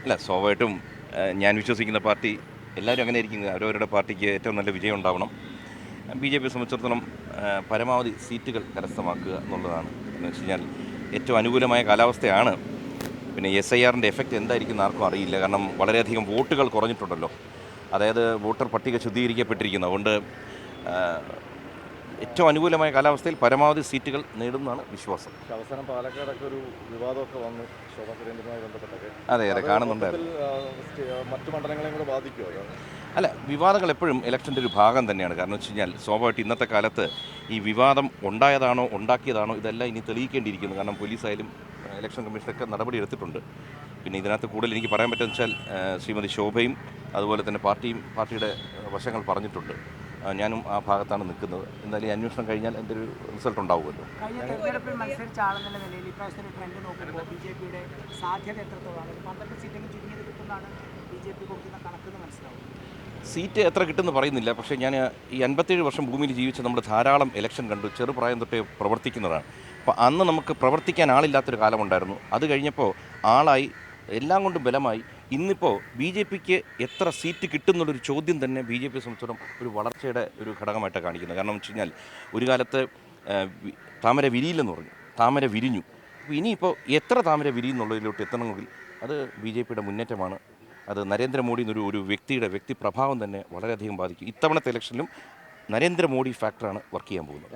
അല്ല സ്വാഭാവികമായിട്ടും ഞാൻ വിശ്വസിക്കുന്ന പാർട്ടി എല്ലാവരും അങ്ങനെ ഇരിക്കുന്നത് അവരവരുടെ പാർട്ടിക്ക് ഏറ്റവും നല്ല വിജയം ഉണ്ടാവണം. ബി ജെ പിയെ സംബന്ധിച്ചിടത്തോളം പരമാവധി സീറ്റുകൾ കരസ്ഥമാക്കുക എന്നുള്ളതാണ്. എന്ന് വെച്ച് കഴിഞ്ഞാൽ ഏറ്റവും അനുകൂലമായ കാലാവസ്ഥയാണ്. പിന്നെ SIRൻ്റെ എഫക്റ്റ് എന്തായിരിക്കും ആർക്കും അറിയില്ല. കാരണം വളരെയധികം വോട്ടുകൾ കുറഞ്ഞിട്ടുണ്ടല്ലോ. അതായത് വോട്ടർ പട്ടിക ശുദ്ധീകരിക്കപ്പെട്ടിരിക്കുന്നു. അതുകൊണ്ട് ഏറ്റവും അനുകൂലമായ കാലാവസ്ഥയിൽ പരമാവധി സീറ്റുകൾ നേടുമെന്നാണ് വിശ്വാസം. അവസാനം പാലക്കാടൊക്കെ ഒരു വിവാദമൊക്കെ വന്നു ശോഭാ സുരേന്ദ്രനുമായി ബന്ധപ്പെട്ടൊക്കെ. അതെ കാണുന്നുണ്ടായിരുന്നു. മറ്റു മണ്ഡലങ്ങളെയും കൂടെ ബാധിക്കുമോ? അല്ല, വിവാദങ്ങൾ എപ്പോഴും ഇലക്ഷൻ്റെ ഒരു ഭാഗം തന്നെയാണ്. കാരണം വെച്ച് കഴിഞ്ഞാൽ സ്വാഭാവികമായിട്ട് ഇന്നത്തെ കാലത്ത് ഈ വിവാദം ഉണ്ടായതാണോ ഉണ്ടാക്കിയതാണോ ഇതെല്ലാം ഇനി തെളിയിക്കേണ്ടിയിരിക്കുന്നു. കാരണം പോലീസായാലും ഇലക്ഷൻ കമ്മീഷനൊക്കെ നടപടി എടുത്തിട്ടുണ്ട്. പിന്നെ ഇതിനകത്ത് കൂടുതൽ എനിക്ക് പറയാൻ പറ്റുമെന്ന് വെച്ചാൽ ശ്രീമതി ശോഭയും അതുപോലെ തന്നെ പാർട്ടിയുടെ വശങ്ങൾ പറഞ്ഞിട്ടുണ്ട്. ഞാനും ആ ഭാഗത്താണ് നിൽക്കുന്നത്. എന്തായാലും ഈ അന്വേഷണം കഴിഞ്ഞാൽ എൻ്റെ ഒരു റിസൾട്ട് ഉണ്ടാവുമല്ലോ. കഴിഞ്ഞ തെരഞ്ഞെടുപ്പിൽ മത്സരിച്ച ആളെന്നുള്ള നിലയിൽ ഇപ്രാവശ്യത്തെ ട്രെൻഡ് നോക്കുമ്പോൾ BJPയുടെ സാധ്യത എത്രത്തോളാണ്? 12 സീറ്റെങ്കിലും ചുരുങ്ങിയത് കിട്ടുന്നതാണ് BJP കൊടുക്കുന്ന കണക്കെന്ന് മനസ്സിലാവും. സീറ്റ് എത്ര കിട്ടുമെന്ന് പറയുന്നില്ല. പക്ഷേ ഞാൻ ഈ 57 വർഷം ഭൂമിയിൽ ജീവിച്ച നമ്മൾ ധാരാളം ഇലക്ഷൻ കണ്ടു. ചെറുപ്രായം തൊട്ടേ പ്രവർത്തിക്കുന്നതാണ്. അപ്പോൾ അന്ന് നമുക്ക് പ്രവർത്തിക്കാൻ ആളില്ലാത്തൊരു കാലമുണ്ടായിരുന്നു. അത് കഴിഞ്ഞപ്പോൾ ആളായി, എല്ലാം കൊണ്ടും ബലമായി. ഇന്നിപ്പോൾ BJPക്ക് എത്ര സീറ്റ് കിട്ടുന്നുള്ളൊരു ചോദ്യം തന്നെ BJPയെ സംബന്ധിച്ചിടത്തോളം ഒരു വളർച്ചയുടെ ഒരു ഘടകമായിട്ടാണ് കാണിക്കുന്നത്. കാരണം എന്ന് വെച്ച് കഴിഞ്ഞാൽ ഒരു കാലത്ത് താമര വിരിയില്ലെന്ന് പറഞ്ഞു, താമര വിരിഞ്ഞു. അപ്പോൾ ഇനിയിപ്പോൾ എത്ര താമര വിരിയുന്നുള്ളതിലോട്ട് എത്തണമെങ്കിൽ അത് BJPയുടെ മുന്നേറ്റമാണ്. അത് നരേന്ദ്രമോദി എന്നൊരു വ്യക്തിയുടെ വ്യക്തിപ്രഭാവം തന്നെ വളരെയധികം ബാധിക്കും. ഇത്തവണത്തെ ഇലക്ഷനിലും നരേന്ദ്രമോദി ഫാക്ടറാണ് വർക്ക് ചെയ്യാൻ പോകുന്നത്.